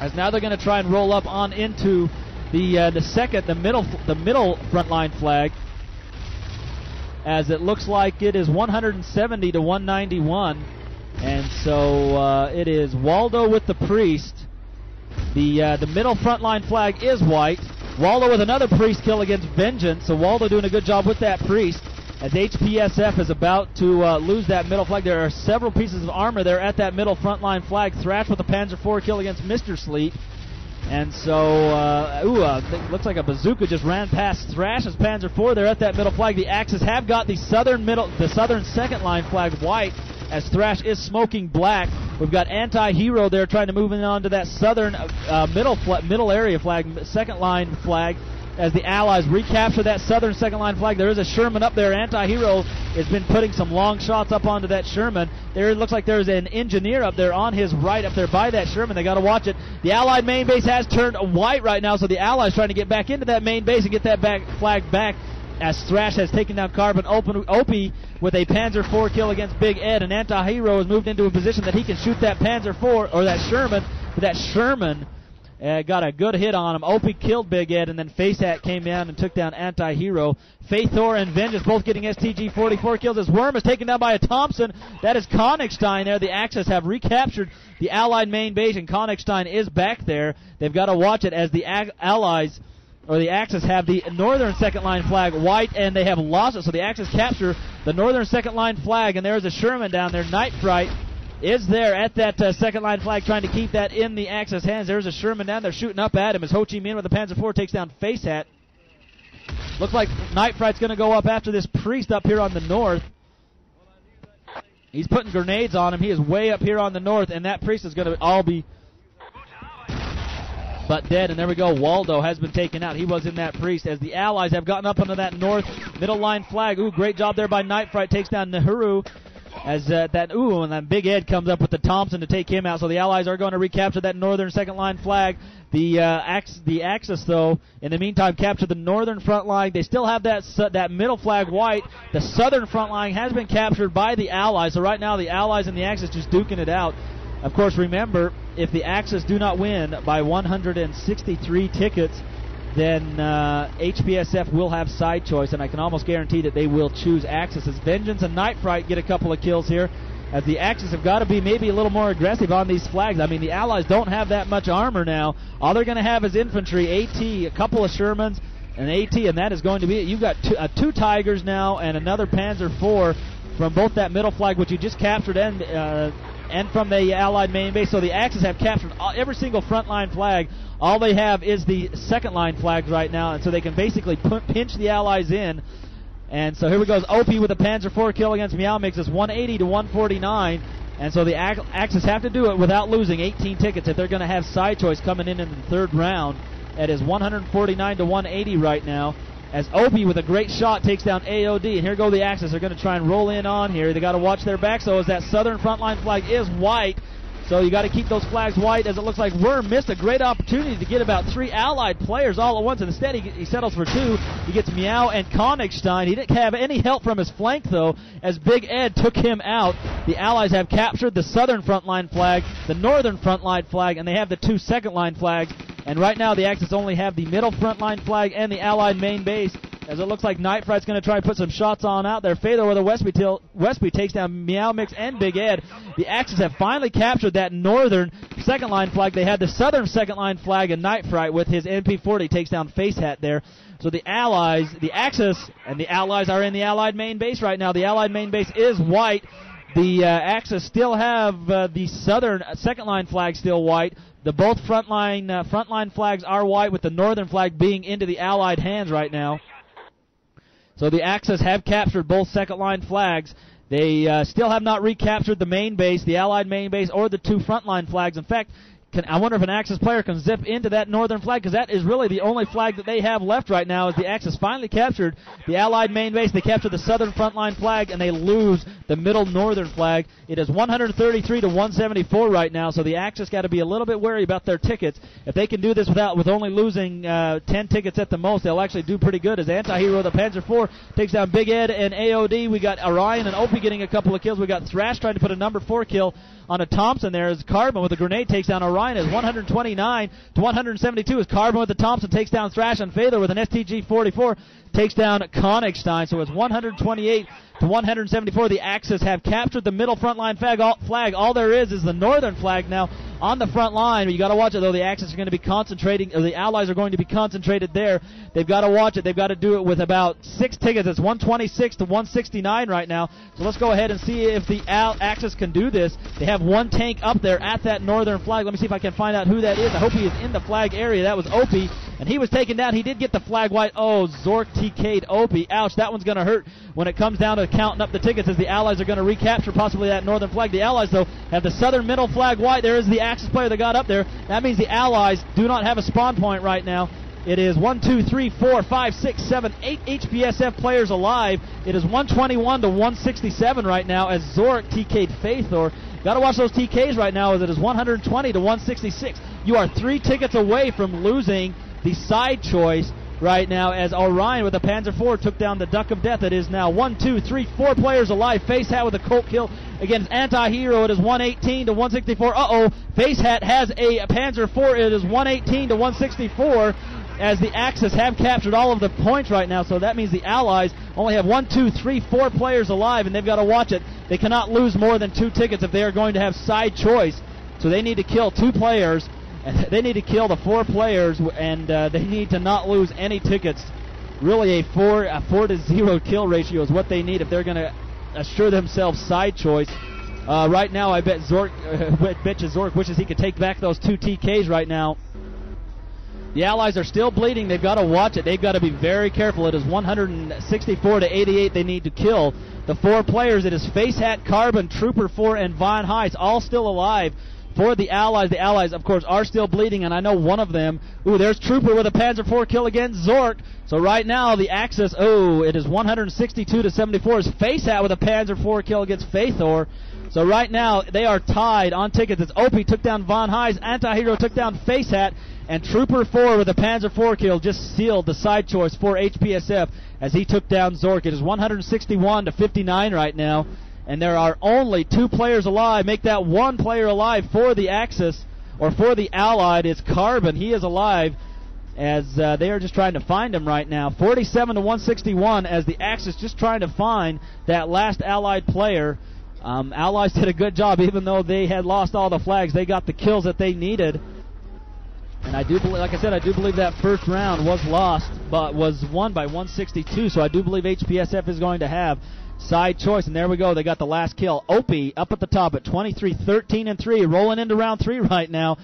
As now they're going to try and roll up on into the middle front line flag, as it looks like it is 170 to 191, and so it is Waldo with the Priest. The middle front line flag is white. Waldo with another Priest kill against Vengeance, so Waldo doing a good job with that Priest. As HPSF is about to lose that middle flag, there are several pieces of armor there at that middle front line flag. Thrash with a Panzer IV kill against Mr. Sleep. And so, looks like a bazooka just ran past Thrash's Panzer IV there at that middle flag. The Axis have got the southern second line flag white, as Thrash is smoking black. We've got Anti-Hero there trying to move in onto that southern middle area flag, second line flag, as the Allies recapture that southern second line flag. There is a Sherman up there. Anti-Hero has been putting some long shots up onto that Sherman. There, it looks like there's an engineer up there on his right up there by that Sherman. They got to watch it. The Allied main base has turned white right now, so the Allies trying to get back into that main base and get that flag back, as Thrash has taken down Carbon. Opie with a Panzer IV kill against Big Ed, and Anti-Hero has moved into a position that he can shoot that Panzer IV, or that Sherman, but that Sherman got a good hit on him. Opie killed Big Ed, and then Facehat came down and took down Anti-Hero. Faithor and Vengeance both getting STG-44 kills, as Worm is taken down by a Thompson. That is Königstein there. The Axis have recaptured the Allied main base, and Königstein is back there. They've got to watch it, as the Allies, or the Axis, have the northern second line flag white, and they have lost it. So the Axis capture the northern second line flag, and there's a Sherman down there. Night Fright is there at that second line flag, trying to keep that in the Axis hands. There's a Sherman down there shooting up at him, as Ho Chi Minh with the Panzer IV takes down Facehat. Looks like Night Fright's going to go up after this Priest up here on the north. He's putting grenades on him. He is way up here on the north, and that Priest is going to all be but dead. And there we go. Waldo has been taken out. He was in that Priest, as the Allies have gotten up onto that north middle line flag. Ooh, great job there by Night Fright. Takes down Nehru. As and then Big Ed comes up with the Thompson to take him out. So the Allies are going to recapture that northern second line flag. The Axis, though, in the meantime, capture the northern front line. They still have that middle flag white. The southern front line has been captured by the Allies. So right now the Allies and the Axis just duking it out. Of course, remember, if the Axis do not win by 163 tickets, then HPSF will have side choice, and I can almost guarantee that they will choose Axis, as Vengeance and Night Fright get a couple of kills here, as the Axis have got to be maybe a little more aggressive on these flags. I mean, the Allies don't have that much armor now. All they're going to have is infantry, AT, a couple of Shermans, and AT, and that is going to be it. You've got two Tigers now and another Panzer IV from both that middle flag, which you just captured, and from the Allied main base. So the Axis have captured every single front line flag. All they have is the second line flags right now, and so they can basically pinch the Allies in. And so here we go. Opie with a Panzer IV kill against Meow Mix is 180 to 149. And so the Axis have to do it without losing 18 tickets if they're going to have side choice coming in the third round. It is 149 to 180 right now, as Opie with a great shot takes down AOD. And here go the Axis. They're going to try and roll in on here. They got to watch their back, so as that southern front line flag is white. So you got to keep those flags white, as it looks like Worm missed a great opportunity to get about 3 Allied players all at once. And instead, he settles for 2. He gets Meow and Königstein. He didn't have any help from his flank, though, as Big Ed took him out. The Allies have captured the southern front line flag, the northern front line flag, and they have the 2 second line flags. And right now, the Axis only have the middle front line flag and the Allied main base, as it looks like Night Fright's going to try and put some shots on out there. Fedor with a Westby takes down Meow Mix and Big Ed. The Axis have finally captured that northern second line flag. They had the southern second line flag, and Night Fright with his MP40 takes down Facehat there. So the Allies, the Axis, and the Allies are in the Allied main base right now. The Allied main base is white. The Axis still have the southern second line flag still white. The both front line flags are white, with the northern flag being into the Allied hands right now. So the Axis have captured both second line flags. They still have not recaptured the main base, the Allied main base, or the 2 front line flags. In fact, I wonder if an Axis player can zip into that northern flag, because that is really the only flag that they have left right now, as the Axis finally captured the Allied main base. They capture the southern front line flag, and they lose the middle northern flag. It is 133 to 174 right now, so the Axis got to be a little bit wary about their tickets. If they can do this with only losing 10 tickets at the most, they'll actually do pretty good, as Anti-Hero, the Panzer IV, takes down Big Ed and AOD. We got Orion and Opie getting a couple of kills. We got Thrash trying to put a number 4 kill on a Thompson there, as Carbon with a grenade takes down Orion. Orion is 129 to 172 as Carbon with the Thompson takes down Thrash, and Father with an STG-44 takes down Königstein. So it's 128 to 174. The Axis have captured the middle front line flag. All there is the northern flag now on the front line. You got to watch it, though. The Axis are going to be concentrating, or the Allies are going to be concentrated there. They've got to watch it. They've got to do it with about 6 tickets. It's 126 to 169 right now. So let's go ahead and see if the Axis can do this. They have one tank up there at that northern flag. Let me see if I can find out who that is. I hope he is in the flag area. That was Opie, and he was taken down. He did get the flag white. Oh, Zork TK'd Opie. Ouch, that one's going to hurt when it comes down to counting up the tickets, as the Allies are going to recapture possibly that northern flag. The Allies, though, have the southern middle flag white. There is the Axis player that got up there. That means the Allies do not have a spawn point right now. It is 1, 2, 3, 4, 5, 6, 7, 8 HPSF players alive. It is 121 to 167 right now as Zork TK'd Faithor. Got to watch those TKs right now as it is 120 to 166. You are 3 tickets away from losing the side choice right now as Orion with the Panzer IV took down the Duck of Death. It is now 1, 2, 3, 4 players alive. Facehat with a Colt kill against Anti-Hero. It is 118 to 164. Facehat has a Panzer IV. It is 118 to 164 as the Axis have captured all of the points right now. So that means the Allies only have 1, 2, 3, 4 players alive, and they've got to watch it. They cannot lose more than 2 tickets if they are going to have side choice. So they need to kill 2 players. They need to kill the 4 players, and they need to not lose any tickets. Really, a 4 to 0 kill ratio is what they need if they're going to assure themselves side choice. Right now, I bet Zork wishes he could take back those 2 TKs right now. The Allies are still bleeding. They've got to watch it. They've got to be very careful. It is 164 to 88 they need to kill. The 4 players, it is Facehat, Carbon, Trooper 4, and Von Heist, all still alive. For the Allies, of course, are still bleeding, and I know one of them. Ooh, there's Trooper with a Panzer IV kill against Zork. So right now, the Axis, it is 162 to 74. Is Facehat with a Panzer IV kill against Faithor. So right now, they are tied on tickets. It's Opie took down Von Heist, Anti-Hero took down Facehat, and Trooper 4 with a Panzer IV kill just sealed the side choice for HPSF as he took down Zork. It is 161 to 59 right now. And there are only 2 players alive. Make that 1 player alive for the Axis, or for the Allied. It's Carbon. He is alive as they are just trying to find him right now. 47 to 161 as the Axis just trying to find that last Allied player. Allies did a good job, even though they had lost all the flags. They got the kills that they needed. And I do believe, like I said, I do believe that first round was lost, but was won by 162. So I do believe HPSF is going to have side choice, and there we go. They got the last kill. Opie up at the top at 23, 13, and 3, rolling into round 3 right now.